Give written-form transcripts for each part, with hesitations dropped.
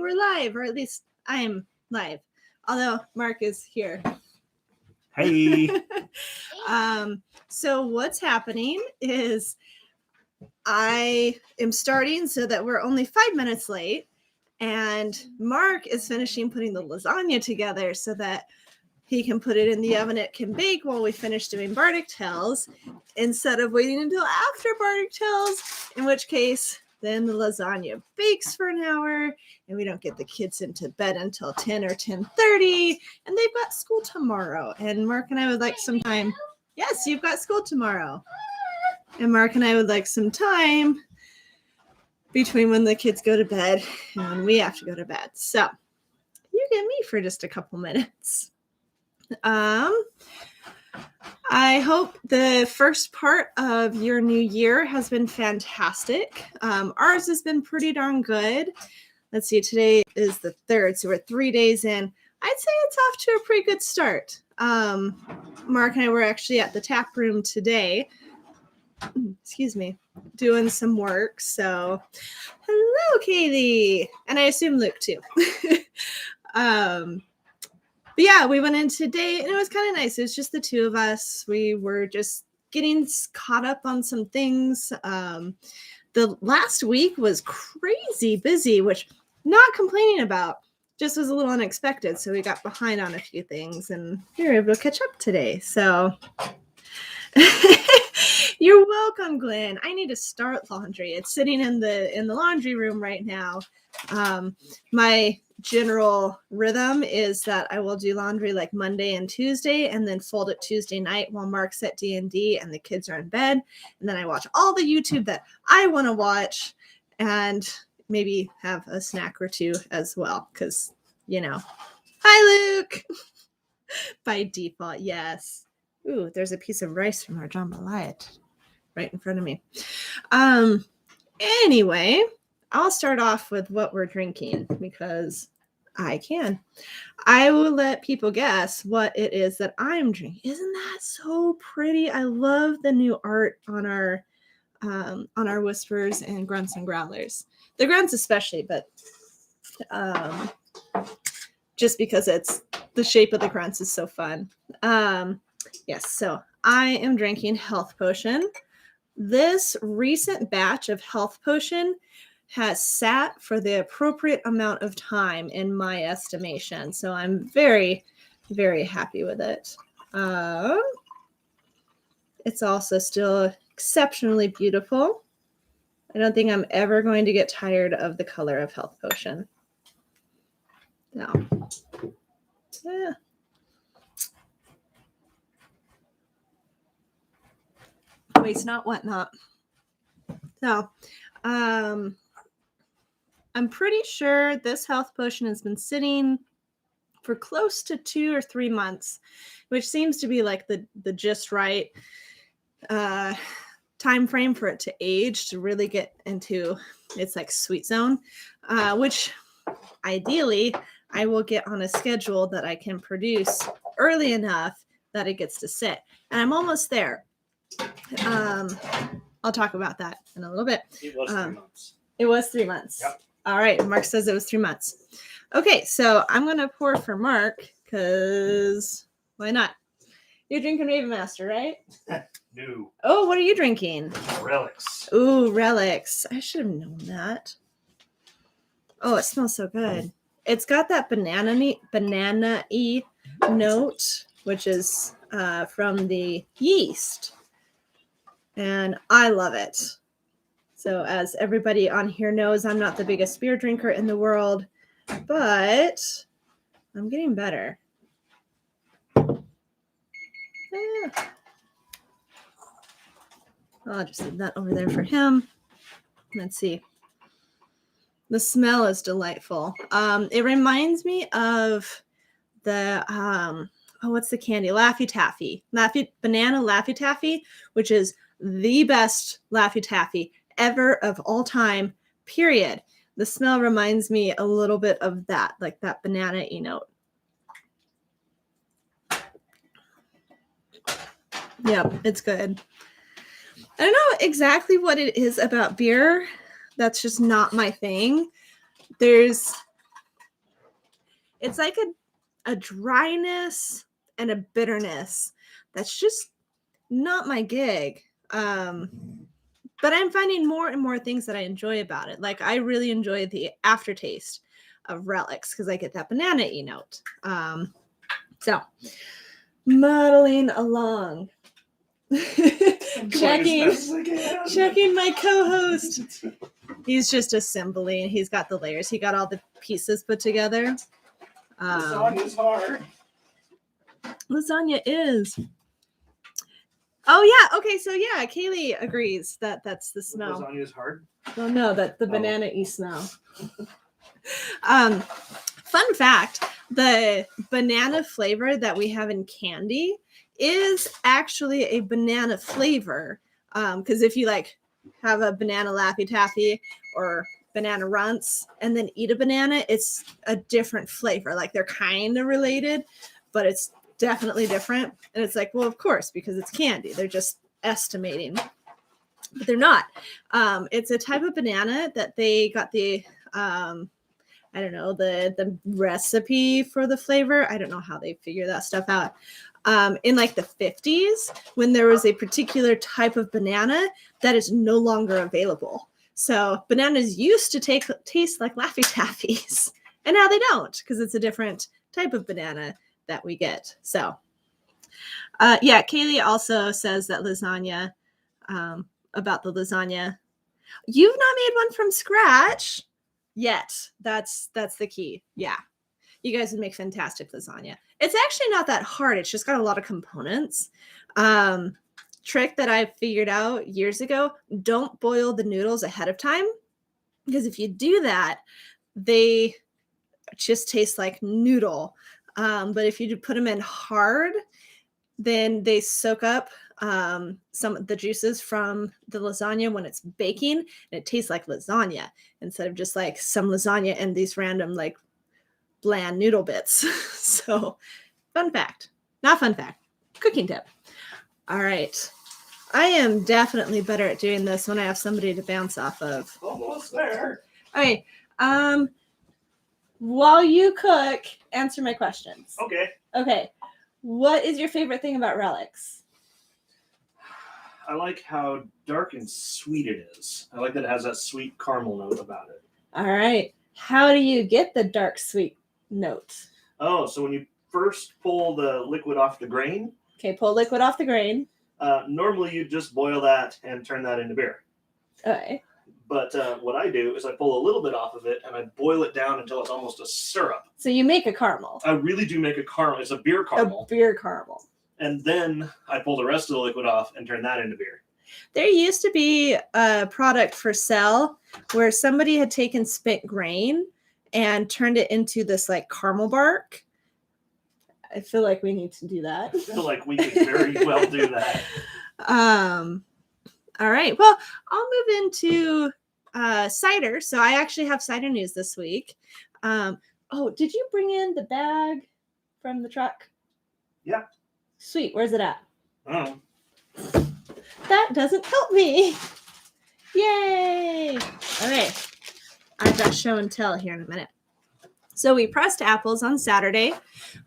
we're live, or at least I'm live. Although Mark is here. Hey. So what's happening is I am starting so that we're only 5 minutes late, and Mark is finishing putting the lasagna together so that he can put it in the oven. It can bake while we finish doing Bardic Tales instead of waiting until after Bardic Tales, in which case then the lasagna bakes for an hour and we don't get the kids into bed until 10 or 10:30, and they've got school tomorrow. And Mark and I would like some time. Yes, you've got school tomorrow. And Mark and I would like some time between when the kids go to bed and when we have to go to bed. So you get me for just a couple minutes. I hope the first part of your new year has been fantastic. Ours has been pretty darn good. Let's see, today is the 3rd, so we're 3 days in. I'd say it's off to a pretty good start. Mark and I were actually at the tap room today, excuse me, doing some work. So hello, Katie. And I assume Luke too. But yeah, we went in today and it was kind of nice. It was just the two of us. We were just getting caught up on some things. The last week was crazy busy, which not complaining about, just was a little unexpected. So we got behind on a few things and we were able to catch up today. So you're welcome, Glenn. I need to start laundry. It's sitting in the laundry room right now. My general rhythm is that I will do laundry like Monday and Tuesday and then fold it Tuesday night while Mark's at D&D and the kids are in bed. And then I watch all the YouTube that I want to watch and maybe have a snack or two as well. Because, you know, hi, Luke. By default, yes. Ooh, there's a piece of rice from our jambalaya right in front of me. Anyway, I'll start off with what we're drinking because I can. I will let people guess what it is that I'm drinking. Isn't that so pretty? I love the new art on our whispers and grunts and growlers. The grunts especially, but just because it's the shape of the grunts is so fun. Yes, so I am drinking Health Potion. This recent batch of Health Potion has sat for the appropriate amount of time in my estimation. So I'm very, very happy with it. It's also still exceptionally beautiful. I don't think I'm ever going to get tired of the color of Health Potion. No. Yeah. Waste not, whatnot. So, I'm pretty sure this Health Potion has been sitting for close to 2 or 3 months, which seems to be like the just right time frame for it to age to really get into its like sweet zone, which ideally I will get on a schedule that I can produce early enough that it gets to sit. And I'm almost there. I'll talk about that in a little bit. It was 3 months. It was 3 months. Yep. All right. Mark says it was 3 months. Okay, so I'm going to pour for Mark because why not? You're drinking Raven Master, right? No. Oh, what are you drinking? Relics. Ooh, Relics. I should have known that. Oh, it smells so good. It's got that banana-y note, which is from the yeast. And I love it. So as everybody on here knows, I'm not the biggest beer drinker in the world, but I'm getting better. Yeah. I'll just leave that over there for him. Let's see. The smell is delightful. It reminds me of the, what's the candy? Laffy Taffy. Banana Laffy Taffy, which is the best Laffy Taffy ever of all time, period. The smell reminds me a little bit of that, like that banana-y note. Yep, it's good. I don't know exactly what it is about beer. That's just not my thing. There's It's like a dryness and a bitterness that's just not my gig. But I'm finding more and more things that I enjoy about it. Like I really enjoy the aftertaste of relics because I get that banana-y note. So muddling along. checking my co-host. He's just assembling. He's got the layers. He got all the pieces put together. Lasagna's hard. Lasagna is. Oh yeah. Okay. So yeah, Kaylee agrees that that's the smell. Lasagna is hard. Oh no, that's the banana-y smell. Fun fact: the banana flavor that we have in candy is actually a banana flavor. Because if you like have a banana Laffy Taffy or banana runts and then eat a banana, it's a different flavor. Like they're kind of related, but it's definitely different. And it's like, well, of course, because it's candy. They're just estimating, but they're not. It's a type of banana that they got the I don't know, the recipe for the flavor. I don't know how they figure that stuff out. In like the 50s, when there was a particular type of banana that is no longer available. So bananas used to taste like Laffy Taffies, and now they don't because it's a different type of banana that we get. So, yeah, Kaylee also says that lasagna, about the lasagna. You've not made one from scratch yet. That's the key. Yeah. You guys would make fantastic lasagna. It's actually not that hard. It's just got a lot of components. Trick that I figured out years ago, don't boil the noodles ahead of time. Because if you do that, they just taste like noodle. But if you put them in hard, then they soak up some of the juices from the lasagna when it's baking. And it tastes like lasagna instead of just like some lasagna and these random like bland noodle bits. So fun fact, not fun fact, cooking tip. All right. I am definitely better at doing this when I have somebody to bounce off of. Almost there. Okay. While you cook, answer my questions. Okay. Okay. What is your favorite thing about relics? I like how dark and sweet it is. I like that it has that sweet caramel note about it. All right. How do you get the dark sweet note? Oh, so when you first pull the liquid off the grain. Okay, pull liquid off the grain. Normally you just boil that and turn that into beer. Okay. But what I do is I pull a little bit off of it and I boil it down until it's almost a syrup. So you make a caramel. I really do make a caramel. It's a beer caramel. A beer caramel. And then I pull the rest of the liquid off and turn that into beer. There used to be a product for sale where somebody had taken spent grain and turned it into this like caramel bark. I feel like we need to do that. I feel like we could very well do that. All right. Well, I'll move into cider. So I actually have cider news this week. Oh, did you bring in the bag from the truck? Yeah. Sweet. Where's it at? Oh. That doesn't help me. Yay. Okay. I've got show and tell here in a minute. So we pressed apples on Saturday.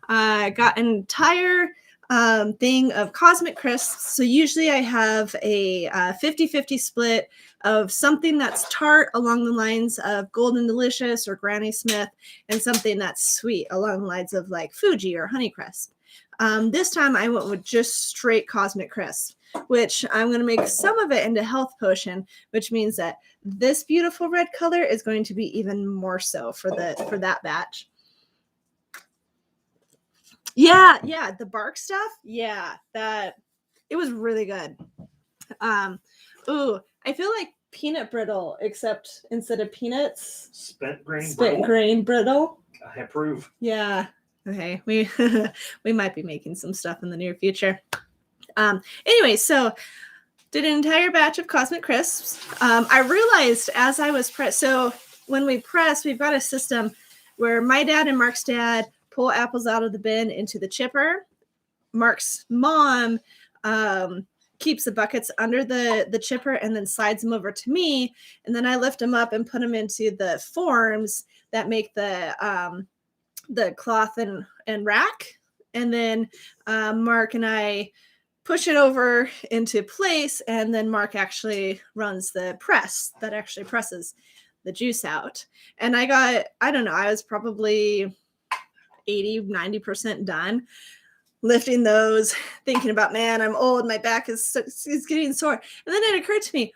Got an entire thing of Cosmic Crisps. So usually I have a 50-50 split of something that's tart along the lines of Golden Delicious or Granny Smith and something that's sweet along the lines of like Fuji or Honeycrisp. This time I went with just straight Cosmic Crisp, which I'm going to make some of it into health potion, which means that this beautiful red color is going to be even more so for that batch. Yeah, the bark stuff. Yeah, it was really good. Ooh, I feel like peanut brittle, except instead of peanuts, Spent grain brittle. I approve. Yeah. Okay, we might be making some stuff in the near future. Anyway, so did an entire batch of Cosmic Crisps. I realized as I was so when we press, we've got a system where my dad and Mark's dad pull apples out of the bin into the chipper. Mark's mom keeps the buckets under the chipper and then slides them over to me, and then I lift them up and put them into the forms that make the the cloth and rack. And then Mark and I push it over into place. And then Mark actually runs the press that actually presses the juice out. And I don't know, I was probably 80-90% done lifting those, thinking about, man, I'm old, my back is getting sore. And then it occurred to me,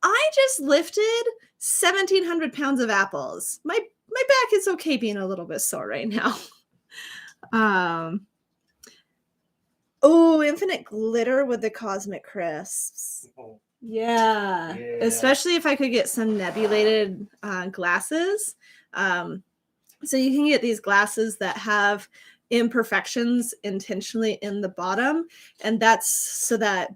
I just lifted 1,700 pounds of apples. My back is okay being a little bit sore right now. Infinite glitter with the cosmic crisps. Yeah. Especially if I could get some nebulated glasses. So you can get these glasses that have imperfections intentionally in the bottom, and that's so that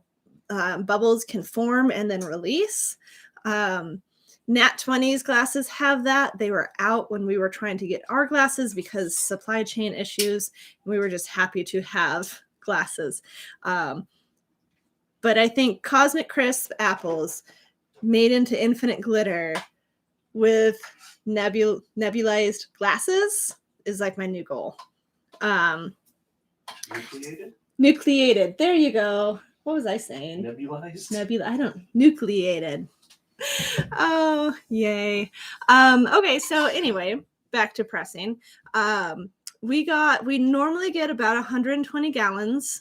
bubbles can form and then release. Nat 20's glasses have that. They were out when we were trying to get our glasses because supply chain issues. We were just happy to have glasses. But I think Cosmic Crisp apples made into infinite glitter with nebulized glasses is like my new goal. Nucleated. There you go. What was I saying? Nebulized? Nucleated. Oh, yay. Okay, so anyway, back to pressing. We normally get about 120 gallons,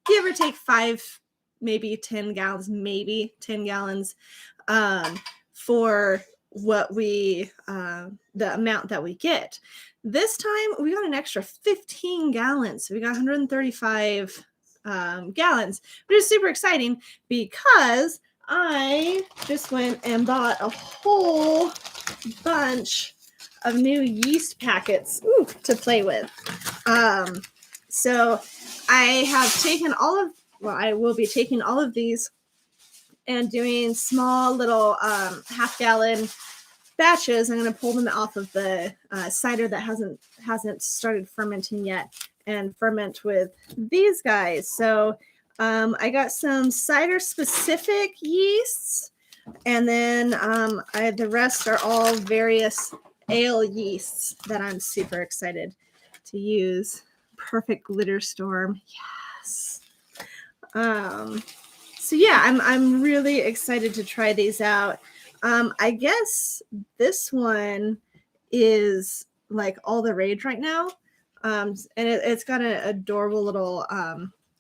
give or take 5, maybe 10 gallons, for what the amount that we get. This time we got an extra 15 gallons. So we got 135 gallons, which is super exciting because I just went and bought a whole bunch of new yeast packets to play with. So I will be taking all of these and doing small little half-gallon batches. I'm going to pull them off of the cider that hasn't started fermenting yet and ferment with these guys. So I got some cider-specific yeasts, and then the rest are all various ale yeasts that I'm super excited to use. Perfect Glitter Storm. Yes. So yeah, I'm really excited to try these out. I guess this one is like all the rage right now. And it's got an adorable little,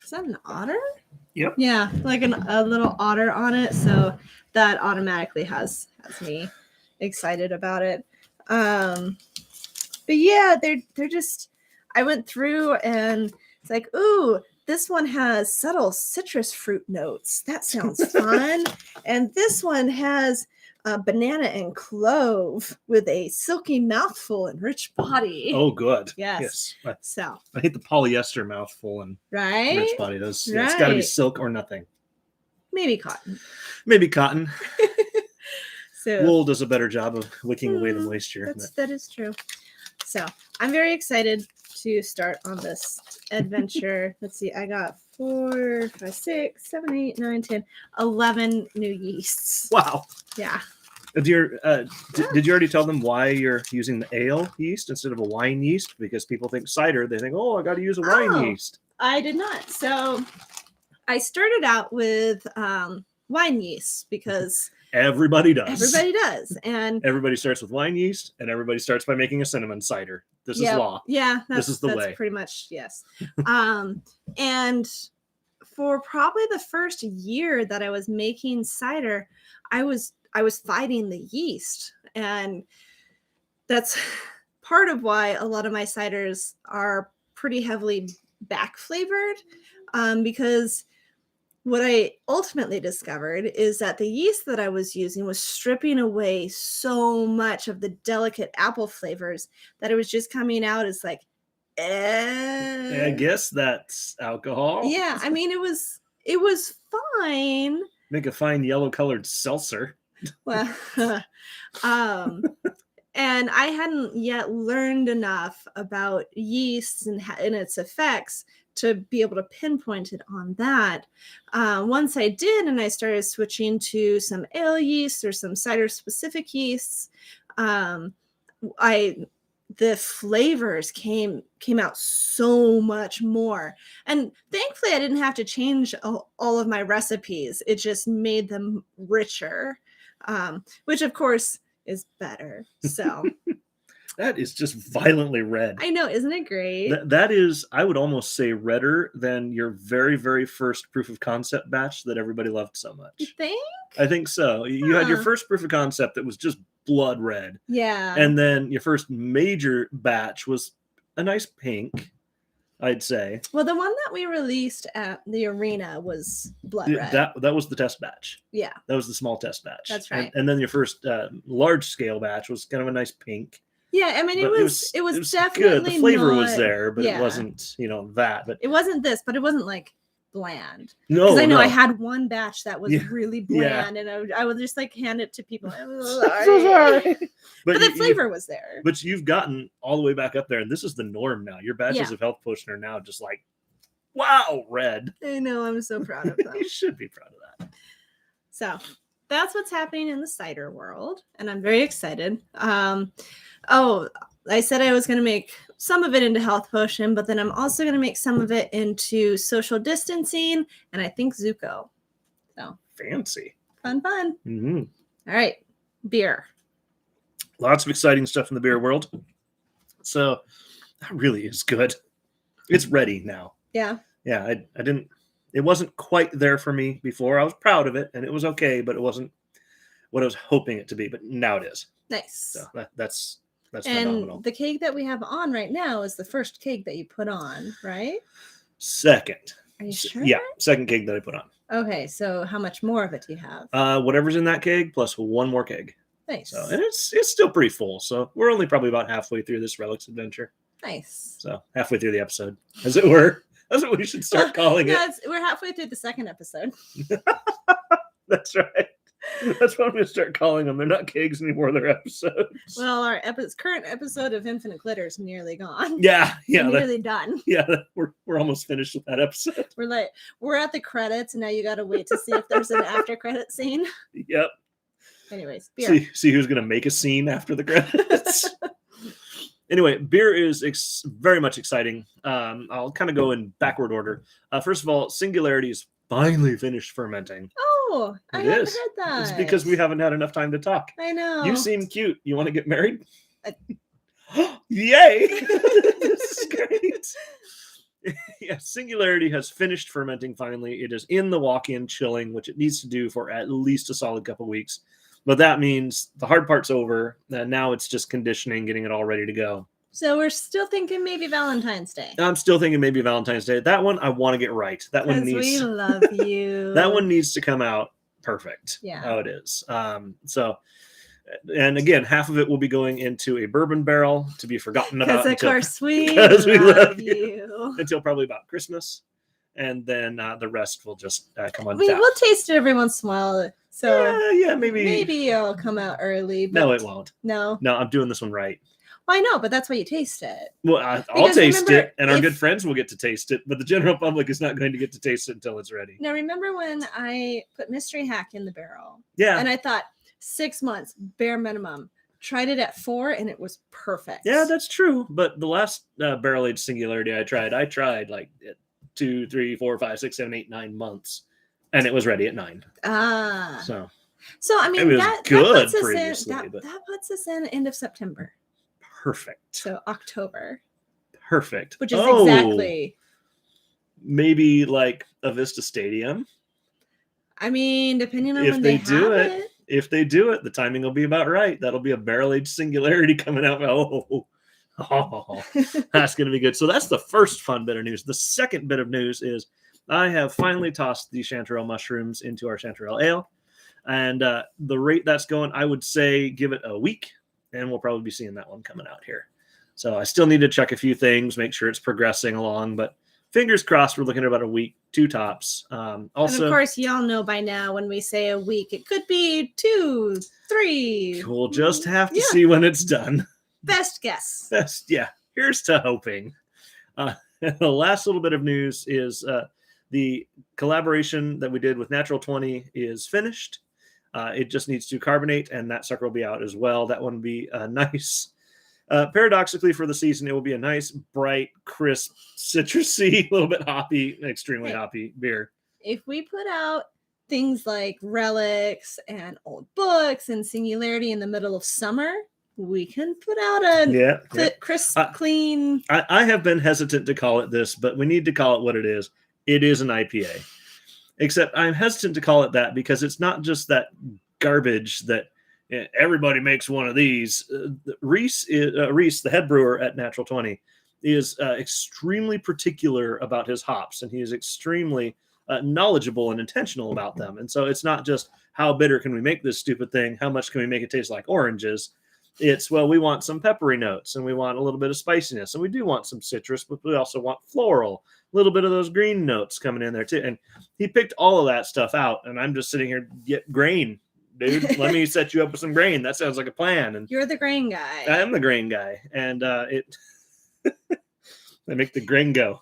is that an otter? Yep. Yeah, like a little otter on it. So that automatically has me excited about it. But yeah, they're just, I went through and it's like, ooh, this one has subtle citrus fruit notes. That sounds fun. And this one has banana and clove with a silky mouthful and rich body. Oh, good. Yes. So I hate the polyester mouthful and right, rich body. Those. Right. Yeah, it's got to be silk or nothing. Maybe cotton. So wool does a better job of wicking away the moisture. That is true. So I'm very excited to start on this adventure. Let's see, I got 4, 5, 6, 7, 8, 9, 10, 11 new yeasts. Wow. Yeah. Did you already tell them why you're using the ale yeast instead of a wine yeast? Because people think cider, they think, oh, I got to use a wine yeast. I did not. So I started out with wine yeast because everybody does. And everybody starts with wine yeast, and everybody starts by making a cinnamon cider. This is law. Yeah, this is the way. Pretty much, yes. And for probably the first year that I was making cider, I was fighting the yeast, and that's part of why a lot of my ciders are pretty heavily back flavored, because what I ultimately discovered is that the yeast that I was using was stripping away so much of the delicate apple flavors that it was just coming out as like, I guess that's alcohol. Yeah, I mean, it was fine. Make a fine yellow colored seltzer. Well, and I hadn't yet learned enough about yeast and its effects to be able to pinpoint it on that. Once I did, and I started switching to some ale yeast or some cider specific yeasts, I the flavors came out so much more. And thankfully I didn't have to change all of my recipes. It just made them richer, which of course is better. So that is just violently red. I know, isn't it great? That is, I would almost say, redder than your very, very first proof of concept batch that everybody loved so much. You think? I think so. You had your first proof of concept that was just blood red. Yeah. And then your first major batch was a nice pink, I'd say. Well, the one that we released at the arena was blood red. That was the test batch. Yeah. That was the small test batch. That's right. And then your first large scale batch was kind of a nice pink. Yeah, I mean, it was definitely good. The flavor was not, there, but yeah. it wasn't, that. But it wasn't this, but it wasn't like bland. No, because I know no. I had one batch that was really bland, and I would just like hand it to people. I'm sorry. But the flavor was there. But you've gotten all the way back up there, and this is the norm now. Your batches of Health Potion are now just like, wow, red. I know. I'm so proud of them. You should be proud of that. So that's what's happening in the cider world, and I'm very excited. I said I was going to make some of it into Health Potion, but then I'm also going to make some of it into social distancing, and I think Zuko. So fancy. Fun. Mm-hmm. All right. Beer. Lots of exciting stuff in the beer world. So that really is good. It's ready now. Yeah. Yeah, it wasn't quite there for me before. I was proud of it, and it was okay, but it wasn't what I was hoping it to be. But now it is. Nice. So that's and phenomenal. The cake that we have on right now is the first cake that you put on, right? Second. Are you sure? Yeah, second keg that I put on. Okay, so how much more of it do you have? Whatever's in that keg plus one more keg. Nice. So, and it's still pretty full. So we're only probably about halfway through this Relics adventure. Nice. So halfway through the episode, as it were. That's what we should start calling it. We're halfway through the second episode. That's right. That's what I'm going to start calling them. They're not kegs anymore. They're episodes. Well, our current episode of Infinite Glitter is nearly gone. Yeah. Nearly done. Yeah, we're almost finished with that episode. We're at the credits, and now you got to wait to see if there's an after credit scene. Yep. Anyways, beer. See who's going to make a scene after the credits. Anyway, beer is very much exciting. I'll kind of go in backward order. First of all, Singularity is finally finished fermenting. Oh, I haven't heard that. It's because we haven't had enough time to talk. I know. You seem cute. You want to get married? Yay! This is great. Yeah, Singularity has finished fermenting finally. It is in the walk-in chilling, which it needs to do for at least a solid couple weeks. But that means the hard part's over. Now it's just conditioning, getting it all ready to go. So we're still thinking maybe Valentine's Day. I'm still thinking maybe Valentine's Day. That one I want to get right. That one needs. We love you. That one needs to come out perfect. Yeah. How it is. And again, half of it will be going into a bourbon barrel to be forgotten about. Because of course we love you. Until probably about Christmas. And then the rest will just come on tap. We'll taste it every once in a while. So yeah, maybe. Maybe it'll come out early. But no, it won't. No, I'm doing this one right. Well, I know, but that's why you taste it. Well, I'll taste it, and our good friends will get to taste it, but the general public is not going to get to taste it until it's ready. Now, remember when I put Mystery Hack in the barrel? Yeah. And I thought 6 months, bare minimum. Tried it at 4, and it was perfect. Yeah, that's true. But the last barrel-aged Singularity I tried like 2, 3, 4, 5, 6, 7, 8, 9 months, and it was ready at 9. Ah. So I mean, that puts us in end of September. Perfect. So October. Perfect. Which is exactly. Maybe like a Vista Stadium. I mean, depending on if when they do it. If they do it, the timing will be about right. That'll be a barrel-aged Singularity coming out. Oh, that's going to be good. So that's the first fun bit of news. The second bit of news is I have finally tossed the chanterelle mushrooms into our chanterelle ale. And the rate that's going, I would say give it a week, and we'll probably be seeing that one coming out here. So I still need to check a few things, make sure it's progressing along, but fingers crossed, we're looking at about a week, 2 tops. Also, and of course, y'all know by now when we say a week, it could be 2, 3. We'll just have to see when it's done. Best guess. Here's to hoping. The last little bit of news is the collaboration that we did with Natural 20 is finished. It just needs to carbonate, and that sucker will be out as well. That one will be a nice Paradoxically, for the season, it will be a nice, bright, crisp, citrusy, a little bit hoppy, extremely hoppy beer. If we put out things like relics and old books and singularity in the middle of summer, we can put out a crisp, clean. I have been hesitant to call it this, but we need to call it what it is. It is an IPA. Except I'm hesitant to call it that because it's not just that garbage that everybody makes one of these. Reese, the head brewer at Natural 20, is extremely particular about his hops, and he is extremely knowledgeable and intentional about them. And so it's not just how bitter can we make this stupid thing, how much can we make it taste like oranges. It's, well, we want some peppery notes, and we want a little bit of spiciness, and we do want some citrus, but we also want floral, a little bit of those green notes coming in there too. And he picked all of that stuff out, and I'm just sitting here, get grain, dude. Let me set you up with some grain. That sounds like a plan. And you're the grain guy. I am the grain guy, and I make the grain go.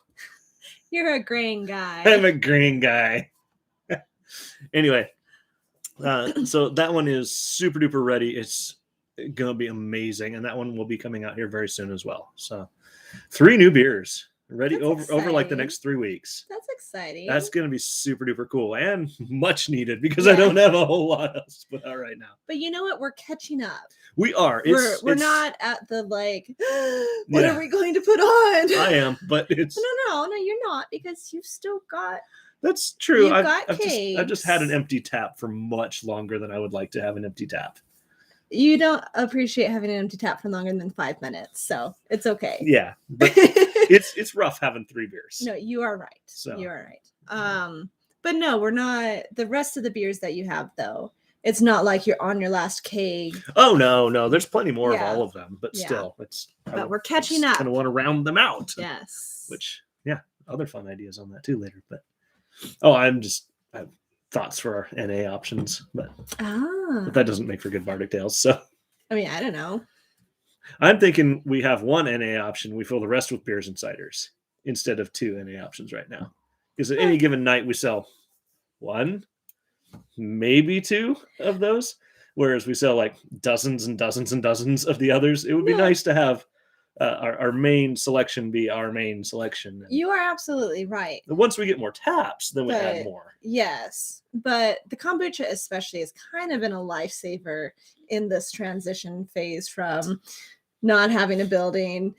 You're a grain guy. I'm a grain guy. Anyway, so that one is super duper ready. It's gonna be amazing, and that one will be coming out here very soon as well. So 3 new beers ready over like the next 3 weeks. That's exciting. That's gonna be super duper cool and much needed because I don't have a whole lot else to put out right now. But you know what? We're catching up. We are. We're not at the like, what are we going to put on? I am, but it's no, you're not, because you've still got. That's true. I've just had an empty tap for much longer than I would like to have an empty tap. You don't appreciate having an empty tap for longer than 5 minutes, so it's okay. Yeah, but it's rough having 3 beers. No, you are right. So. You are right. But no, we're not. The rest of the beers that you have, though, it's not like you're on your last keg. Oh no, there's plenty more of all of them, but still, But we're catching up. Kind of want to round them out. Yes. Which, other fun ideas on that too later. But I have thoughts for our NA options, but that doesn't make for good Bardic Tales. So I mean, I don't know. I'm thinking we have one NA option. We fill the rest with beers and ciders instead of 2 NA options right now. Because at any given night we sell 1, maybe 2 of those, whereas we sell like dozens and dozens and dozens of the others. It would be nice to have our main selection be our main selection. You are absolutely right. Once we get more taps, then we add more. Yes, but the kombucha especially has kind of been a lifesaver in this transition phase from not having a building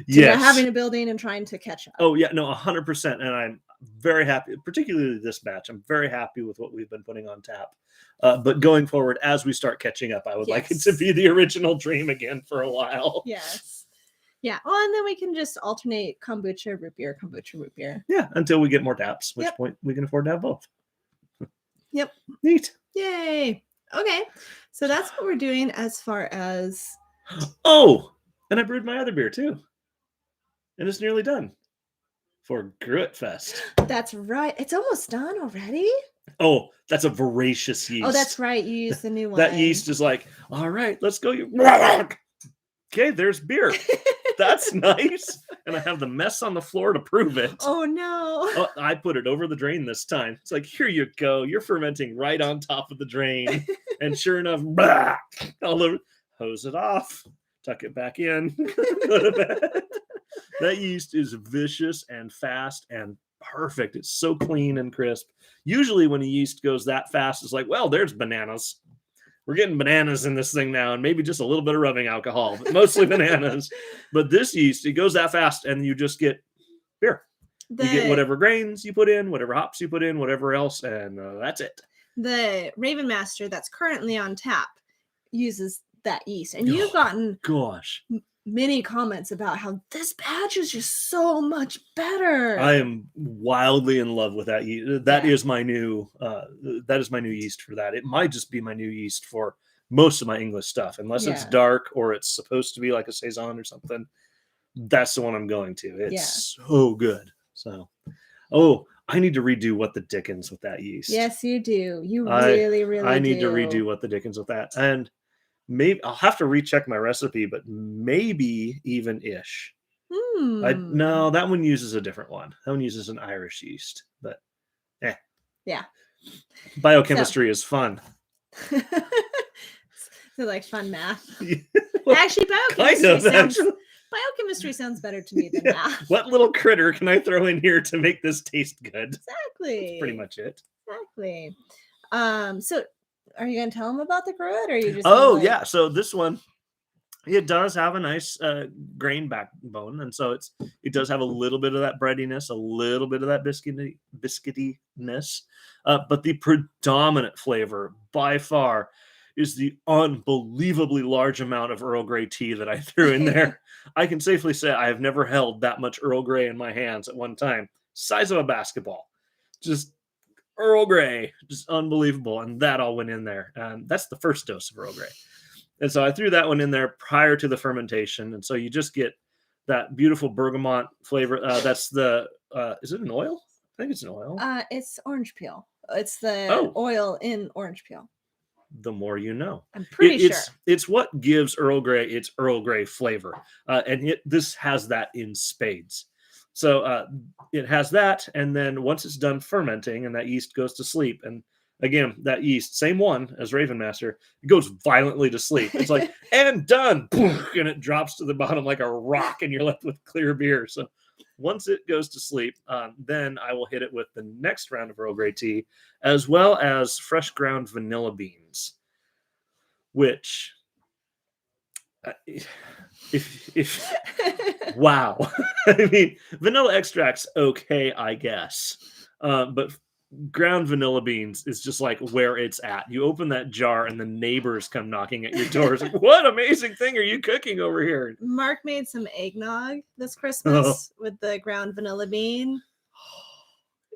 to not having a building and trying to catch up. Oh yeah, no, 100%. And I'm very happy, particularly this batch. I'm very happy with what we've been putting on tap. But going forward, as we start catching up, I would like it to be the original dream again for a while. Yes. Yeah. Well, and then we can just alternate kombucha, root beer, kombucha, root beer. Yeah, until we get more taps, which point we can afford to have both. Yep. Neat. Yay. Okay. So that's what we're doing as far as. Oh, and I brewed my other beer too. And it's nearly done for Gruit Fest. That's right. It's almost done already. Oh, that's a voracious yeast. Oh, that's right. You used the new one. That yeast is like, all right, let's go. Okay, there's beer. That's nice. And I have the mess on the floor to prove it. Oh, no. I put it over the drain this time. It's like, here you go. You're fermenting right on top of the drain. And sure enough, all over. Hose it off. Tuck it back in. Go to bed. That yeast is vicious and fast and perfect. It's so clean and crisp. Usually when a yeast goes that fast, it's like, well, there's bananas. We're getting bananas in this thing now, and maybe just a little bit of rubbing alcohol, but mostly bananas. But this yeast, it goes that fast, and you just get beer. You get whatever grains you put in, whatever hops you put in, whatever else, and that's it. The Raven Master that's currently on tap uses that yeast, and you've gotten many comments about how this batch is just so much better. I am wildly in love with that yeast. That is my new yeast for that. It might just be my new yeast for most of my English stuff, unless it's dark or it's supposed to be like a saison or something. That's the one I'm going to. It's so good. So, I need to redo What the Dickens with that yeast. Yes, you do. You really do. I need to redo What the Dickens with that. And maybe I'll have to recheck my recipe, but maybe even ish. No, that one uses a different one. That one uses an Irish yeast, but yeah. Biochemistry is fun. So like fun math. Well, Actually, kind of, biochemistry sounds better to me than math. What little critter can I throw in here to make this taste good? Exactly. That's pretty much it. Exactly. So are you gonna tell them about the gruit, or are you just Oh, gonna, like... yeah. So this one, it does have a nice grain backbone, and so it does have a little bit of that breadiness, a little bit of that biscuitiness, but the predominant flavor by far is the unbelievably large amount of Earl Grey tea that I threw in there. I can safely say I have never held that much Earl Grey in my hands at one time. Size of a basketball. Just Earl Grey. Just unbelievable. And that all went in there. And that's the first dose of Earl Grey. And so I threw that one in there prior to the fermentation. And so you just get that beautiful bergamot flavor. That's the, is it an oil? I think it's an oil. It's orange peel. It's the oil in orange peel. The more you know. I'm pretty sure. It's what gives Earl Grey its Earl Grey flavor. And this has that in spades. So it has that. And then once it's done fermenting and that yeast goes to sleep, and again, that yeast, same one as Raven Master, it goes violently to sleep. It's like, and done. And it drops to the bottom like a rock, and you're left with clear beer. So once it goes to sleep, then I will hit it with the next round of Earl Grey tea, as well as fresh ground vanilla beans, which, if wow. I mean, vanilla extract's okay, I guess. But ground vanilla beans is just like where it's at. You open that jar and the neighbors come knocking at your door. It's like, what amazing thing are you cooking over here? Mark made some eggnog this Christmas with the ground vanilla bean.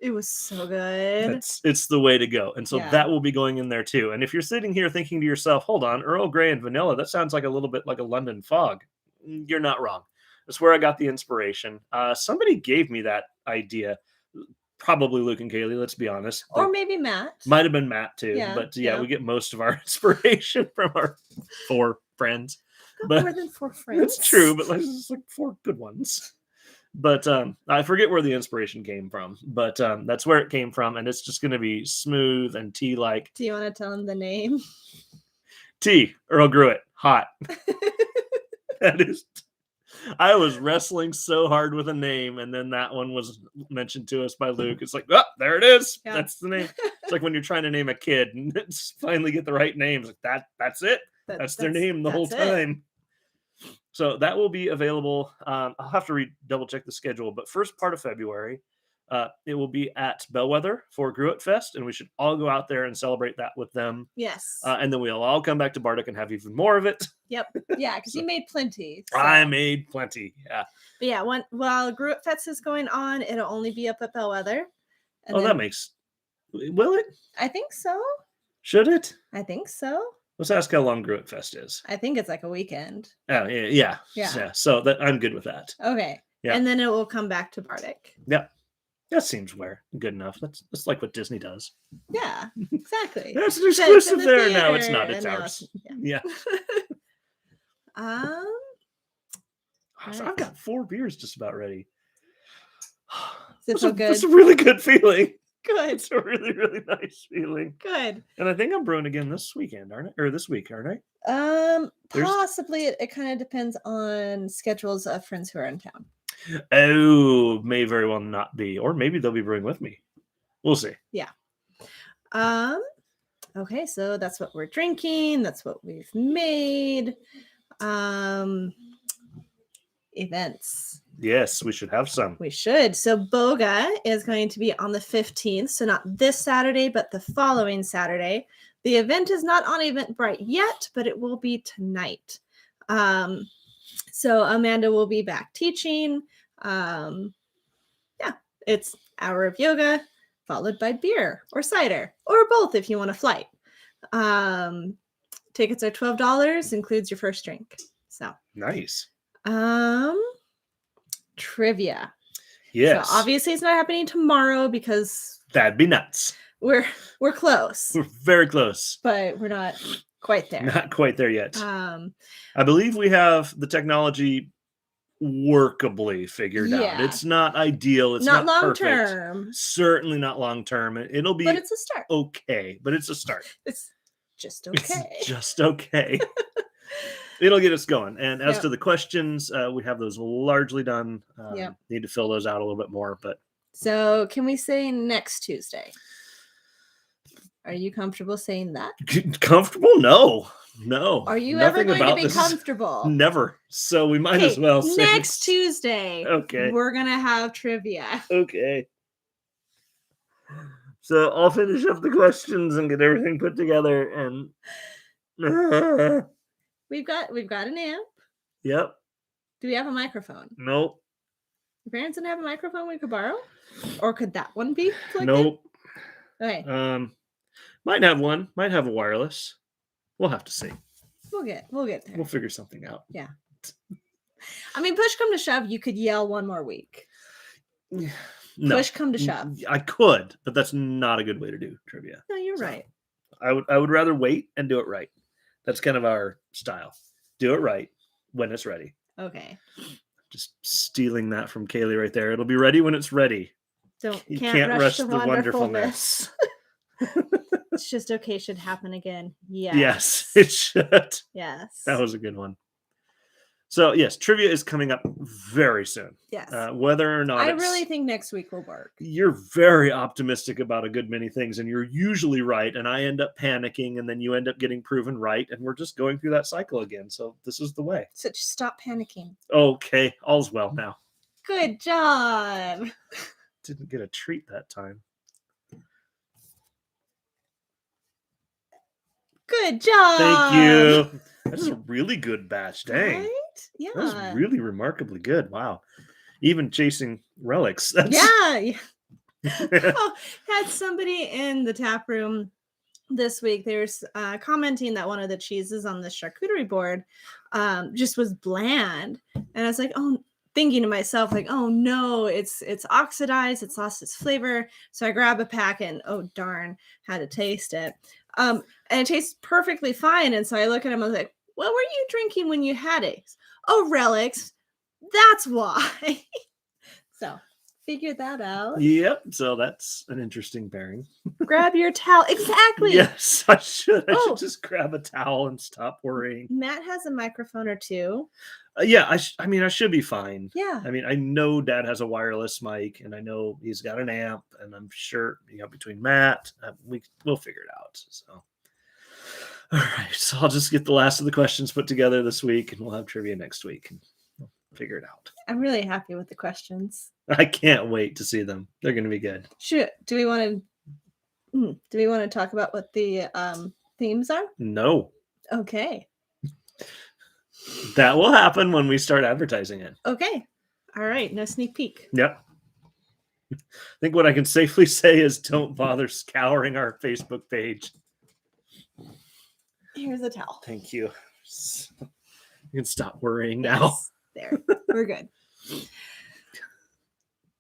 It was so good. It's the way to go. And so that will be going in there too. And if you're sitting here thinking to yourself, hold on, Earl Grey and vanilla, that sounds like a little bit like a London fog. You're not wrong. That's where I got the inspiration. Somebody gave me that idea. Probably Luke and Kaylee, let's be honest. Or maybe Matt. Might have been Matt too. Yeah, but we get most of our inspiration from our 4 friends. More than 4 friends. That's true, but it's like 4 good ones. But I forget where the inspiration came from. But that's where it came from. And it's just going to be smooth and tea-like. Do you want to tell them the name? Tea, Earl Gruit, hot. That is... I was wrestling so hard with a name, and then that one was mentioned to us by Luke. It's like, oh, there it is. Yeah. That's the name. It's like when you're trying to name a kid and finally get the right names. Like that's it. That's their name the whole time. So that will be available. I'll have to double check the schedule, but first part of February, it will be at Bellwether for Gruit Fest, and we should all go out there and celebrate that with them. Yes. And then we'll all come back to Bardic and have even more of it. Yep. Yeah, because you made plenty. So. I made plenty. Yeah. But yeah, while Gruit Fest is going on, it'll only be up at Bellwether. That makes... Will it? I think so. Should it? I think so. Let's ask how long Gruit Fest is. I think it's like a weekend. Oh, yeah. So I'm good with that. Okay. Yeah. And then it will come back to Bardic. Yeah. That seems good enough. That's like what Disney does. Yeah, exactly. That's an exclusive there. No, it's not. It's ours. Yeah. So I've got 4 beers just about ready. Does it feel good? It's a really good feeling. Good. It's a really, really nice feeling. Good. And I think I'm brewing again this weekend, aren't I? Or this week, aren't I? Possibly. It kind of depends on schedules of friends who are in town. Oh, may very well not be. Or maybe they'll be brewing with me. We'll see. Yeah. Okay, so that's what we're drinking. That's what we've made. Events. Yes, we should have some. We should. So Boga is going to be on the 15th. So not this Saturday, but the following Saturday. The event is not on Eventbrite yet, but it will be tonight. So Amanda will be back teaching. It's hour of yoga followed by beer or cider or both if you want a flight. Tickets are $12, includes your first drink. So nice. Trivia. Yes. So obviously it's not happening tomorrow because that'd be nuts. We're close. We're very close. But we're not quite there. Not quite there yet. I believe we have the technology workably figured out. It's not ideal. It's not long perfect. Term. Certainly not long term. It'll be, but it's a start. Okay, but it's a start. It's just okay. It's just okay. It'll get us going. And as Yep. to the questions, we have those largely done. Yep. Need to fill those out a little bit more, but So can we say next Tuesday? Are you comfortable saying that? comfortable? No. Are you Nothing ever going to about be this. comfortable? Never. So we might as Okay, well say next Tuesday. Okay. We're going to have trivia. Okay. So I'll finish up the questions and get everything put together and We've got an amp. Yep. Do we have a microphone? Nope. Your parents didn't have a microphone we could borrow? Or could that one be plugged Nope. in? Okay. Might have one. Might have a wireless. We'll have to see. We'll get there. We'll figure something out. Yeah. I mean, push come to shove, you could yell one more week. No. Push come to shove. I could, but that's not a good way to do trivia. No, you're right. I would rather wait and do it right. That's kind of our style. Do it right when it's ready. Okay. Just stealing that from Kaylee right there. It'll be ready when it's ready. You can't rush the wonderfulness. It's just okay. Should happen again. Yes. Yes, it should. Yes. That was a good one. So yes, trivia is coming up very soon. Yes. Whether or not I really think next week will work. You're very optimistic about a good many things, and you're usually right. And I end up panicking, and then you end up getting proven right, and we're just going through that cycle again. So this is the way. So just stop panicking. Okay, all's well now. Good job. Didn't get a treat that time. Good job. Thank you. That is a really good batch. Dang. Right? Yeah. That was really remarkably good. Wow. Even chasing relics. Yeah. Oh, had somebody in the tap room this week. There's commenting that one of the cheeses on the charcuterie board just was bland. And I was like, oh, thinking to myself, like, oh no, it's oxidized, it's lost its flavor. So I grab a pack and oh darn, had to taste it. And it tastes perfectly fine. And so I look at him, I was like, what were you drinking when you had it? Oh, relics. That's why. So figure that out. Yep. So that's an interesting pairing. Grab your towel. Exactly. Yes, I should. I Oh. should just grab a towel and stop worrying. Matt has a microphone or two. Yeah, I mean, I should be fine. Yeah. I mean, I know Dad has a wireless mic, and I know he's got an amp, and I'm sure between Matt, we'll figure it out. So, all right. So I'll just get the last of the questions put together this week, and we'll have trivia next week, and we'll figure it out. I'm really happy with the questions. I can't wait to see them. They're going to be good. Do we want to talk about what the themes are? No, Okay. that will happen when we start advertising it. Okay. All right. No sneak peek. Yep. I think what I can safely say is don't bother scouring our Facebook page. Here's a towel. Thank you. You can stop worrying now. Yes, there. We're good.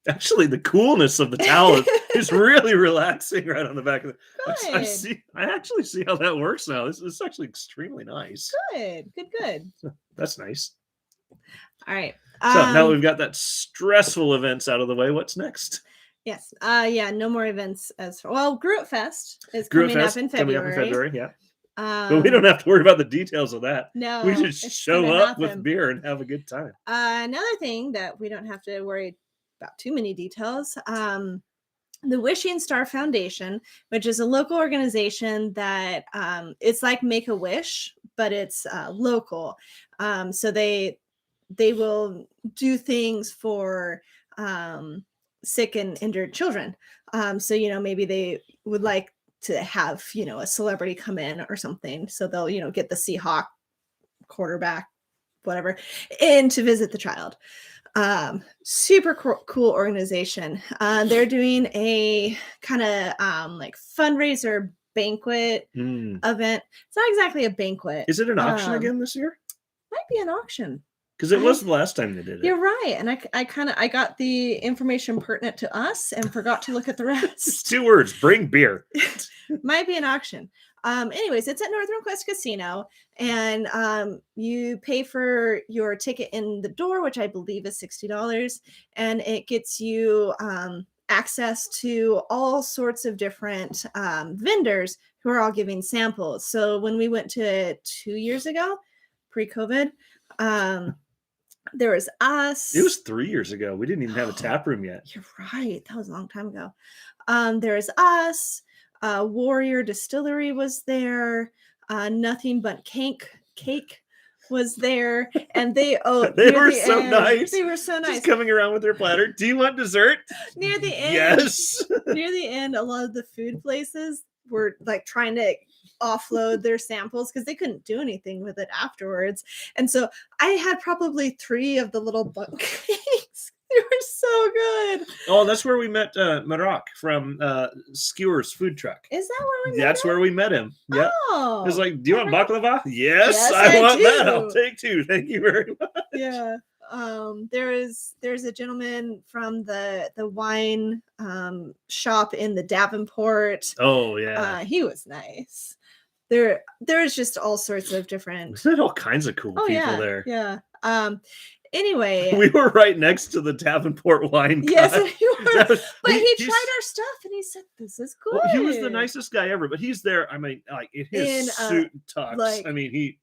Actually, the coolness of the towel is really relaxing right on the back of the. Good. I actually see how that works now. This is actually extremely nice. Good. That's nice. All right. So now that we've got that stressful events out of the way, what's next? Yes. Yeah. No more events Gruet Fest is Coming coming up up in February. Yeah. But we don't have to worry about the details of that. No. We just it's show gonna up happen. with beer and have a good time. Another thing that we don't have to worry about too many details. The Wishing Star Foundation, which is a local organization that it's like Make-A-Wish, but it's local. So they will do things for sick and injured children. So maybe they would like to have a celebrity come in or something. So they'll get the Seahawk quarterback, whatever, in to visit the child. Super cool organization. They're doing a kind of like fundraiser banquet event. It's not exactly a banquet. Is it an auction again this year? Might be an auction. Because it was the last time they did it. You're right. And I got the information pertinent to us and forgot to look at the rest. 2 words, bring beer. Might be an auction. Anyways, it's at Northern Quest Casino, and you pay for your ticket in the door, which I believe is $60, and it gets you access to all sorts of different vendors who are all giving samples. So when we went to 2 years ago, pre-COVID, there was us. It was 3 years ago. We didn't even have a tap room yet. You're right. That was a long time ago. There was us. Warrior Distillery was there. Nothing But Cake was there, and they They were so nice. They were so nice. Just coming around with their platter. Do you want dessert? Near the end, Yes. near the end, a lot of the food places were like trying to offload their samples because they couldn't do anything with it afterwards. And so I had probably 3 of the little bunk cakes. They were so good. Oh, that's where we met Marak from Skewer's food truck. Is that where we met That's him? where we met him. Yep. Oh. It was like, do you want baklava? Yes, Yes, I I want that. do. I'll take 2. Thank you very much. Yeah. There's a gentleman from the wine shop in the Davenport. Oh, yeah. He was nice. There's just all sorts of different. There's all kinds of cool people there. Yeah. Anyway, We were right next to the Davenport wine yes, guy. we were. But he he's- tried our stuff and he said, "This is good." Well, he was the nicest guy ever, but he's there. I mean, like in his In, suit and tux. like- I mean, he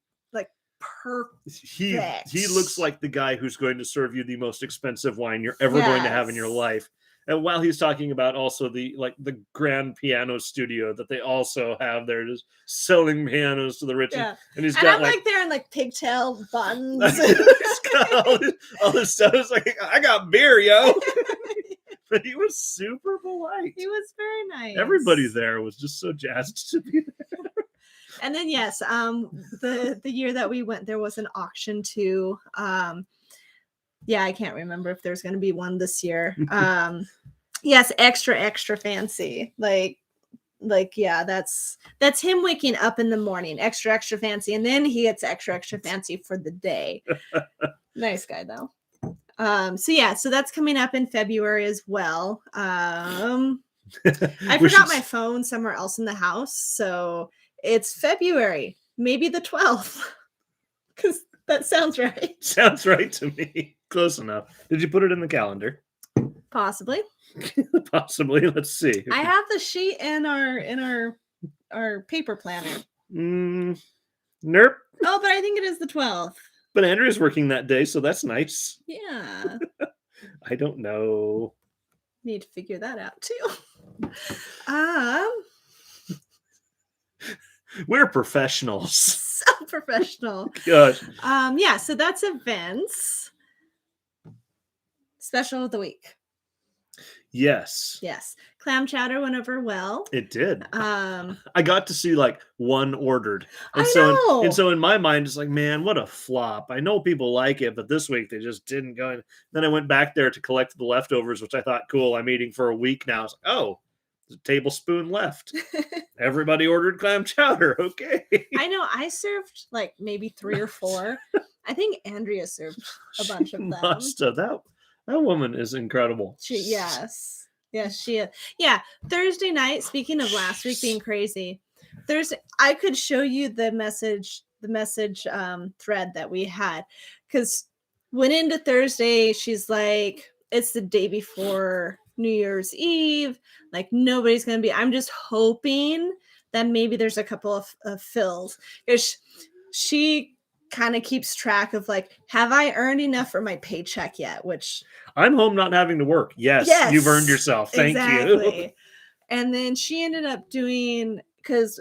Perfect. looks like the guy who's going to serve you the most expensive wine you're ever going to have in your Yes. life. And while he's talking about also the grand piano studio that they also have there, just selling pianos to the rich, Yeah. and he's And got I'm like there in like pigtail buns. he's got all this stuff. It's like, I got beer, yo. But he was super polite. He was very nice. Everybody there was just so jazzed to be there. And then yes, the year that we went, there was an auction too. Yeah, I can't remember if there's going to be one this year. Yes, extra fancy. Like yeah, that's him waking up in the morning, extra fancy, and then he gets extra fancy for the day. Nice guy though. So that's coming up in February as well. I forgot my phone somewhere else in the house, so it's February, maybe the 12th, because that sounds right. Sounds right to me. Close enough. Did you put it in the calendar? Possibly. Possibly. Let's see. I have the sheet in our paper planner. Nope. Oh, but I think it is the 12th. But Andrea's working that day, so that's nice. Yeah. I don't know. Need to figure that out too. We're professionals. So professional. Gosh. Yeah, so that's events. Special of the week. Yes. Yes. Clam chowder went over well. It did. I I got to see like one ordered. And know. so in my mind, it's like, man, what a flop. I know people like it, but this week they just didn't go in. Then I went back there to collect the leftovers, which I thought, cool, I'm eating for a week now. It's like, oh, there's a tablespoon left. Everybody ordered clam chowder. Okay. I know. I served like maybe 3 or 4. I think Andrea served a bunch of them. Must have. That woman is incredible. Yes, she is. Yeah, Thursday night, speaking of last week being crazy, I could show you the message thread that we had, because went into Thursday, she's like, it's the day before New Year's Eve, like nobody's gonna be. I'm just hoping that maybe there's a couple of fills, because she kind of keeps track of like, have I earned enough for my paycheck yet? Which I'm home not having to work. Yes, you've earned yourself. Thank you. And then she ended up doing, because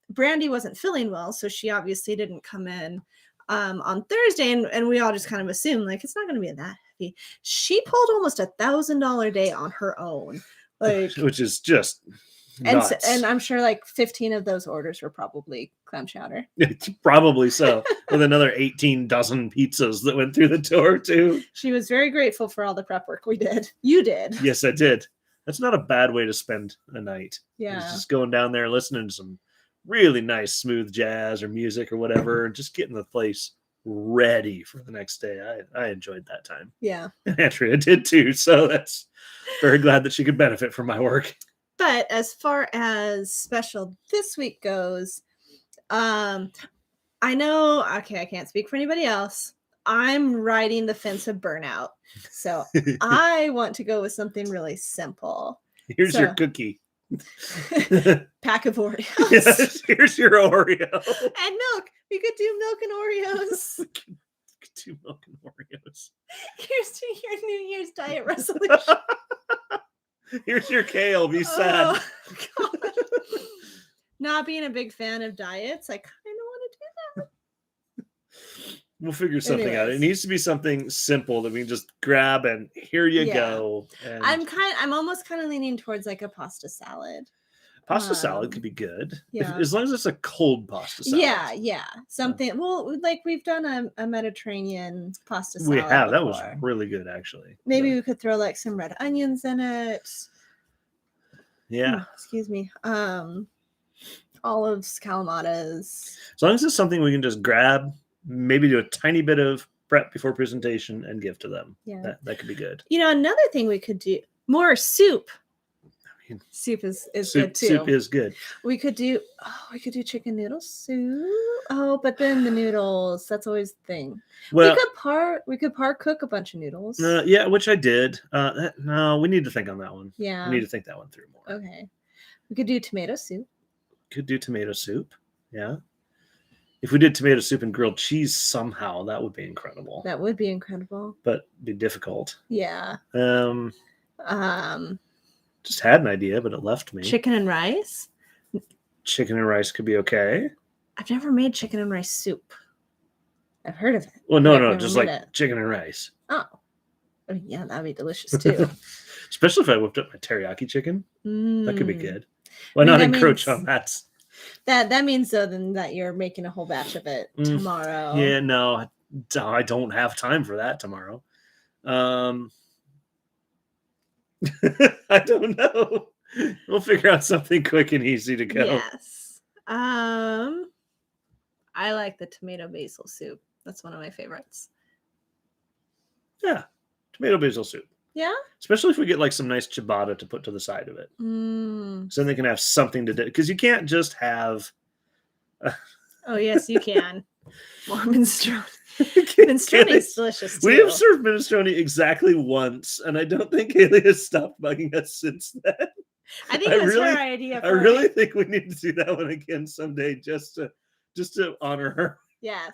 Brandy wasn't feeling well, so she obviously didn't come in on Thursday, and we all just kind of assumed like it's not going to be that heavy. She pulled almost $1,000 day on her own, like, which is just nuts. And I'm sure like 15 of those orders were probably clam chowder. Probably so. With another 18 dozen pizzas that went through the door too. She was very grateful for all the prep work we did. You did. Yes, I did. That's not a bad way to spend a night. Yeah. It's just going down there listening to some really nice smooth jazz or music or whatever, and just getting the place ready for the next day. I enjoyed that time. Yeah. And Andrea did too. So that's very glad that she could benefit from my work. But as far as special this week goes, I know, okay, I can't speak for anybody else. I'm riding the fence of burnout. So I want to go with something really simple. Here's your So- cookie. Pack of Oreos. Yes, here's your Oreo. And milk. We could do milk and Oreos. We could do milk and Oreos. Here's to your New Year's diet resolution. Here's your kale. Be sad. Oh, God. Not being a big fan of diets, I kind of want to do that. We'll figure something out. It Anyways. needs to be something simple that we can just grab and here you Yeah. go. And I'm almost kind of leaning towards like a pasta salad. pasta salad could be good. Yeah. As long as it's a cold pasta salad. Yeah. Something. Well, like we've done a Mediterranean pasta salad. We have. That was before. really good, actually. Maybe But, we could throw like some red onions in it. yeah. Excuse me. Olives, calamatas. As long as it's something we can just grab, maybe do a tiny bit of prep before presentation and give to them. Yeah. That could be good. You know, another thing we could do more soup. mean, Soup is soup, good too. soup is good. We could do chicken noodle soup. Oh, but then the noodles, that's always the thing. Well, we could part cook a bunch of noodles. yeah, which I did. No, we need to think on that one. Yeah. We need to think that one through more. Okay. We could do tomato soup. Could do tomato soup. Yeah. If we did tomato soup and grilled cheese somehow, that would be incredible. That would be incredible. But be difficult. Yeah. Just had an idea, but it left me. Chicken and rice. Chicken and rice could be okay. I've never made chicken and rice soup. I've heard of it. Well, but I've no, never just made like it. chicken and rice. Oh. Yeah, that'd be delicious too. Especially if I whipped up my teriyaki chicken. That could be Mm. good. Why I mean, not that encroach means- on that? That means though then that you're making a whole batch of it tomorrow. Yeah, no, I don't have time for that tomorrow. I don't know. We'll figure out something quick and easy to go. Yes. I like the tomato basil soup. That's one of my favorites. Yeah, tomato basil soup. Yeah. Especially if we get like some nice ciabatta to put to the side of it. Mm. So then they can have something to do. Because you can't just have... Oh yes, you can. More minestrone. Can Minestrone it? is delicious too. We have served minestrone exactly once, and I don't think Haley has stopped bugging us since then. I think I it was really- her idea. I really think we need to do that one again someday, just to honor her. Yes.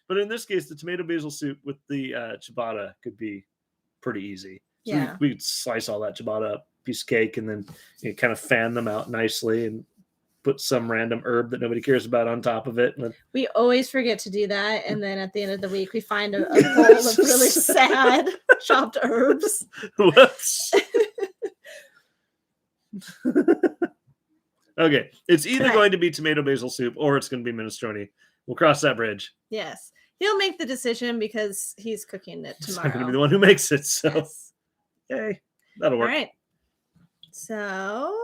But in this case, the tomato basil soup with the ciabatta could be pretty easy. So Yeah. we could slice all that ciabatta up, piece of cake, and then kind of fan them out nicely and put some random herb that nobody cares about on top of it. And We always forget to do that, and then at the end of the week, we find a bowl of really sad chopped herbs. whoops. Okay, it's either Right. going to be tomato basil soup or it's going to be minestrone. We'll cross that bridge. Yes, he'll make the decision because he's cooking it I'm going to tomorrow. be the one who makes it. So, Yes. yay, that'll All work. right. So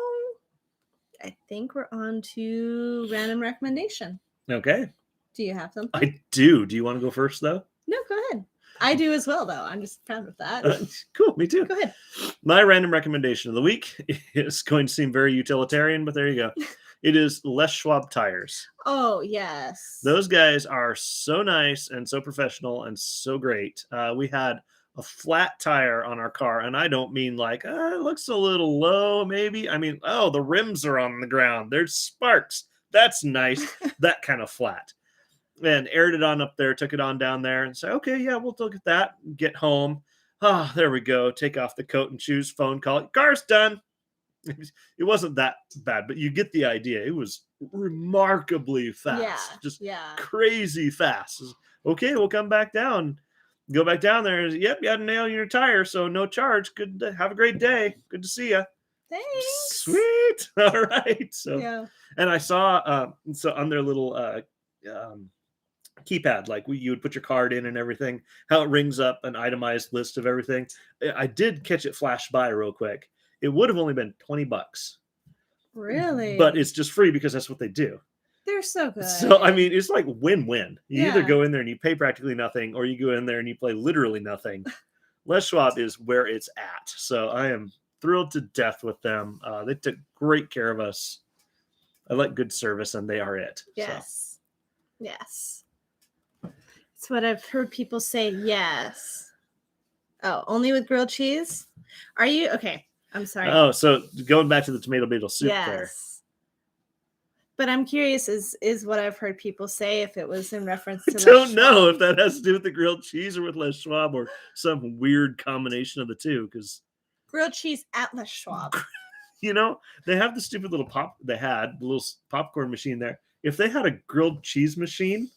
I think we're on to random recommendation. Okay, Do you have something? I do. Do you want to go first, though? No, go ahead. I do as well, though. I'm just proud of that. Cool, me too. Go ahead. My random recommendation of the week is going to seem very utilitarian, but there you go. It is Les Schwab tires. Oh, yes. Those guys are so nice and so professional and so great. We had a flat tire on our car, and I don't mean like, it looks a little low, maybe. I mean, oh, the rims are on the ground. There's sparks. That's nice. That kind of flat. And aired it on up there, took it on down there, and said, okay, yeah, we'll look at that. Get home. Oh, there we go. Take off the coat and shoes, phone call. Car's done. It wasn't that bad, but you get the idea. It was remarkably fast. Yeah. Just Yeah. crazy fast. Okay, we'll come back down. Go back down there. Yep, you had a nail in your tire, so no charge. Good. Have a great day. Good to see you. Thanks. Sweet. All right. So, Yeah. and I saw so on their little keypad, like you would put your card in and everything, how it rings up an itemized list of everything. I did catch it flash by real quick. It would have only been $20, Really? but it's just free because that's what they do. They're so good. So, I mean, it's like win-win. You either Yeah. go in there and you pay practically nothing, or you go in there and you play literally nothing. Les Schwab is where it's at. So I am thrilled to death with them. They took great care of us. I like good service, and they are it. So. Yes. Yes. That's what I've heard people say. Yes. Oh, only with grilled cheese? Are you okay? I'm sorry. Oh, so going back to the tomato basil soup there. Yes. But I'm curious, is what I've heard people say if it was in reference to I don't know Schwab. if that has to do with the grilled cheese or with Les Schwab or some weird combination of the two. Because Grilled cheese at Les Schwab. you know they have the stupid little the little popcorn machine there. If they had a grilled cheese machine,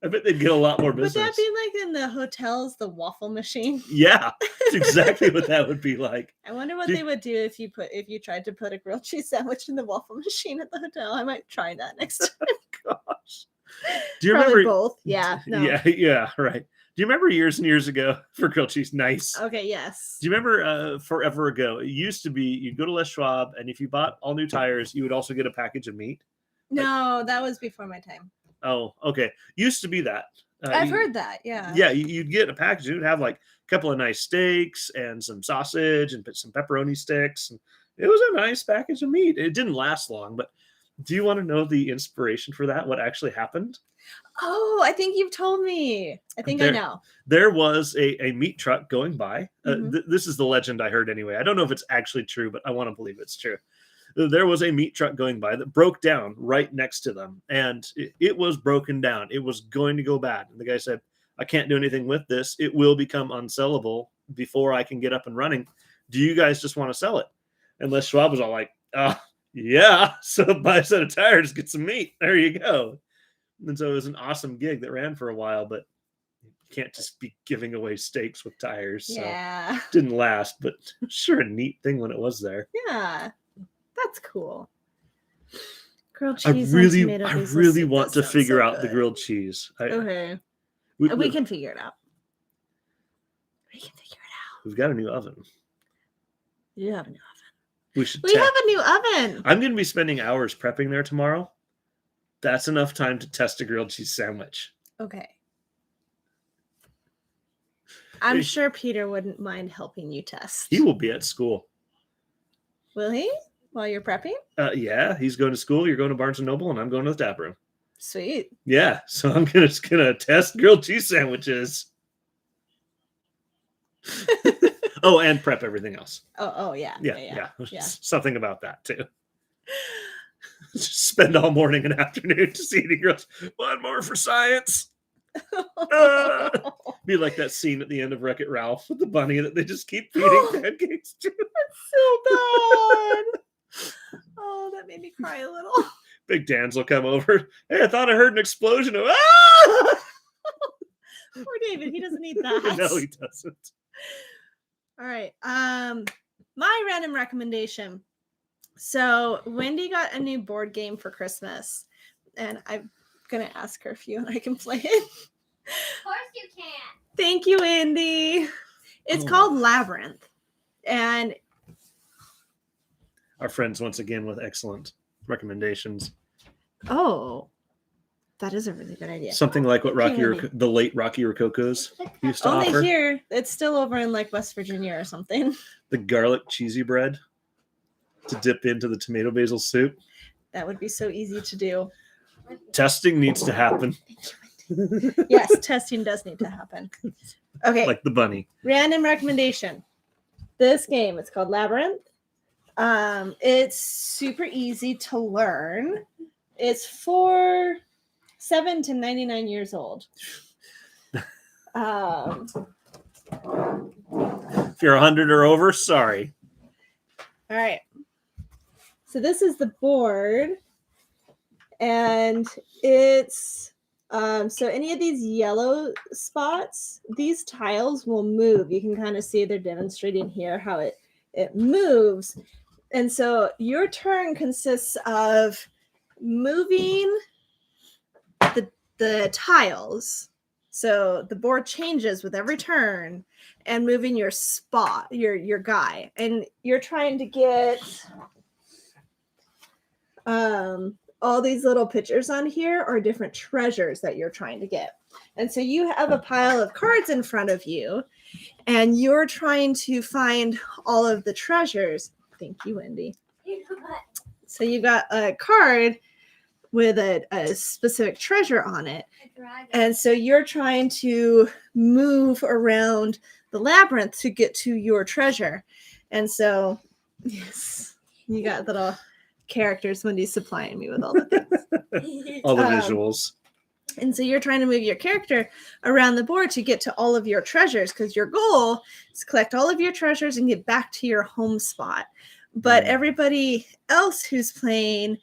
I bet they'd get a lot more business. Would that be like in the hotels, the waffle machine? Yeah, that's exactly what that would be like. I wonder what they would do if you tried to put a grilled cheese sandwich in the waffle machine at the hotel. I might try that next time. Gosh. Do you Probably remember both? Yeah. No. Yeah, right. Do you remember years and years ago for grilled cheese? Nice. Okay, yes. Do you remember forever ago? It used to be you'd go to Les Schwab, and if you bought all new tires, you would also get a package of meat. No, that was before my time. Oh, okay. Used to be that. I've heard that. Yeah. Yeah, you'd get a package. It would have like a couple of nice steaks and some sausage and some pepperoni sticks. And it was a nice package of meat. It didn't last long, but do you want to know the inspiration for that? What actually happened? Oh, I think you've told me. I think I know. There was a meat truck going by. This is the legend I heard anyway. I don't know if it's actually true, but I want to believe it's true. There was a meat truck going by that broke down right next to them, and it was broken down. It was going to go bad. And the guy said, I can't do anything with this. It will become unsellable before I can get up and running. Do you guys just want to sell it? And Les Schwab was all like, yeah. So buy a set of tires, get some meat. There you go. And so it was an awesome gig that ran for a while, but you can't just be giving away steaks with tires. So Yeah. it didn't last, but sure a neat thing when it was there. Yeah. That's cool. Grilled I cheese. really want to figure out the grilled cheese. Okay. We can figure it out. We've got a new oven. You have a new oven. We have a new oven. I'm going to be spending hours prepping there tomorrow. That's enough time to test a grilled cheese sandwich. Okay. I'm sure Peter wouldn't mind helping you test. He will be at school. Will he? While you're prepping? Yeah, he's going to school. You're going to Barnes & Noble, and I'm going to the tap room. Sweet. Yeah, so I'm just gonna test grilled cheese sandwiches. Oh, and prep everything else. Oh yeah. Yeah. Something about that too. Just spend all morning and afternoon just eating grilled. One more for science. Be like that scene at the end of Wreck-It Ralph with the bunny that they just keep feeding pancakes to. That's so bad. Oh, that made me cry a little. Big Dan's will come over. Hey, I thought I heard an explosion of Poor David, he doesn't need that. No, he doesn't. All right. My random recommendation. So Wendy got a new board game for Christmas, and I'm gonna ask her if you and I can play it. Of course you can. Thank you, Wendy. It's called Labyrinth, and our friends once again with excellent recommendations. Oh, that is a really good idea. Something like what the late Rocky Rococo's used to offer. Only here, it's still over in like West Virginia or something. The garlic cheesy bread to dip into the tomato basil soup. That would be so easy to do. Testing needs to happen. Yes, testing does need to happen. Okay. Like the bunny. Random recommendation. This game, it's called Labyrinth. It's super easy to learn. It's for 7 to 99 years old. If you're 100 or over, sorry. All right. So this is the board, and it's so any of these yellow spots, these tiles will move. You can kind of see they're demonstrating here how it moves. And so your turn consists of moving the tiles. So the board changes with every turn, and moving your spot, your guy. And you're trying to get all these little pictures on here are different treasures that you're trying to get. And so you have a pile of cards in front of you, and you're trying to find all of the treasures. Thank you, Wendy. So you got a card with a specific treasure on it. And so you're trying to move around the labyrinth to get to your treasure. And so, yes, you got little characters. Wendy's supplying me with all the things. All the visuals. And so you're trying to move your character around the board to get to all of your treasures, because your goal is to collect all of your treasures and get back to your home spot. But everybody else who's playing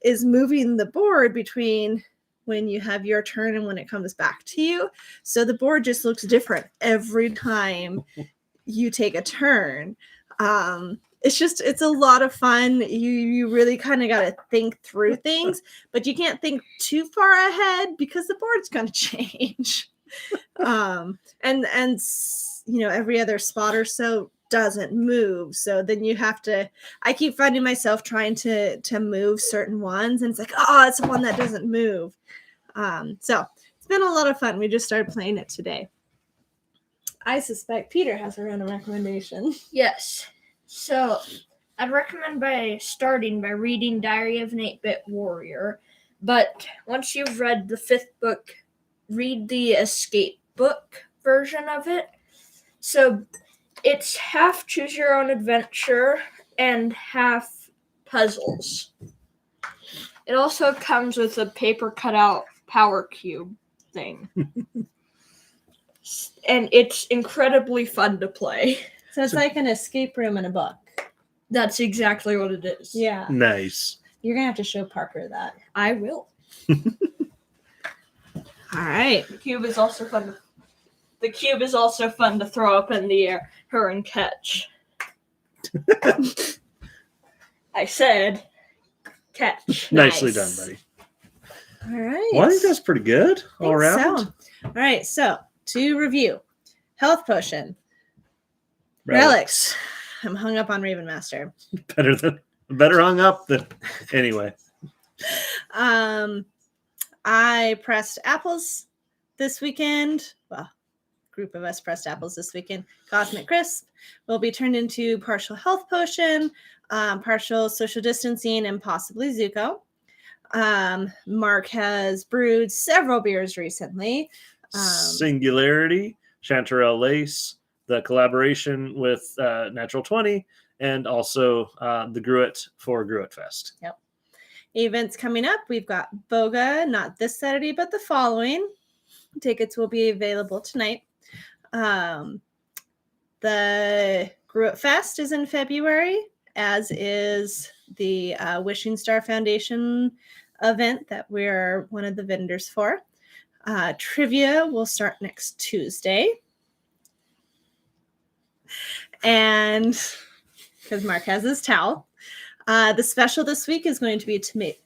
is moving the board between when you have your turn and when it comes back to you. So the board just looks different every time you take a turn. It's a lot of fun. You really kind of got to think through things, but you can't think too far ahead because the board's going to change. And every other spot or so doesn't move. So then you have to, I keep finding myself trying to move certain ones, and it's like, oh, it's the one that doesn't move. So it's been a lot of fun. We just started playing it today. I suspect Peter has a random recommendation. Yes. So I'd recommend starting by reading Diary of an 8-Bit Warrior. But once you've read the 5th book, read the escape book version of it. So it's half choose your own adventure and half puzzles. It also comes with a paper cutout power cube thing. And it's incredibly fun to play. So it's like an escape room in a book. That's exactly what it is. Yeah. Nice. You're going to have to show Parker that. I will. All right. The cube is also fun to throw up in the air, and catch. I said catch. Nicely Nice. done, buddy. All right. Well, I think that's pretty good all around. So. All right. So to review, health potion, relics. I'm hung up on Raven Master. Better hung up than anyway. I pressed apples this weekend. Well, group of us pressed apples this weekend. Cosmic Crisp will be turned into partial health potion, partial social distancing, and possibly Zuko. Mark has brewed several beers recently. Singularity, Chanterelle Lace, the collaboration with Natural 20, and also the Gruit for Gruit Fest. Yep. Events coming up. We've got Boga, not this Saturday, but the following. Tickets will be available tonight. The Gruit Fest is in February, as is the Wishing Star Foundation event that we're one of the vendors for. Trivia will start next Tuesday. And because Mark has his towel, the special this week is going to be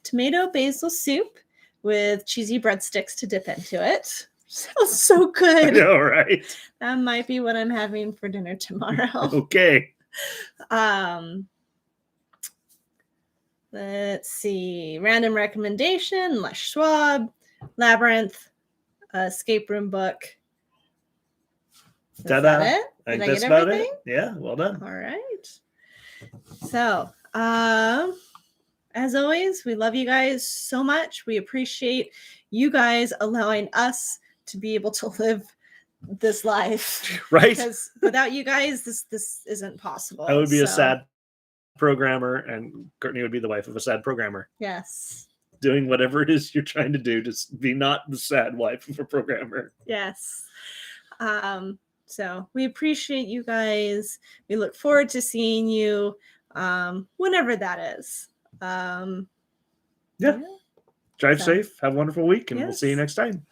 tomato basil soup with cheesy breadsticks to dip into it. Sounds so good. I know, right? That might be what I'm having for dinner tomorrow. Okay. Let's see. Random recommendation, Les Schwab, Labyrinth, escape room book. Is Ta-da. that it? I think Did that's get about everything? it. Yeah, well done. All right. So, as always, we love you guys so much. We appreciate you guys allowing us to be able to live this life. Right? Because without you guys, this isn't possible. I would be a So, sad programmer, and Courtney would be the wife of a sad programmer. Yes. Doing whatever it is you're trying to do to be not the sad wife of a programmer. Yes. So we appreciate you guys. We look forward to seeing you whenever that is. Yeah. Drive safe. Have a wonderful week, and we'll see you Yes. next time.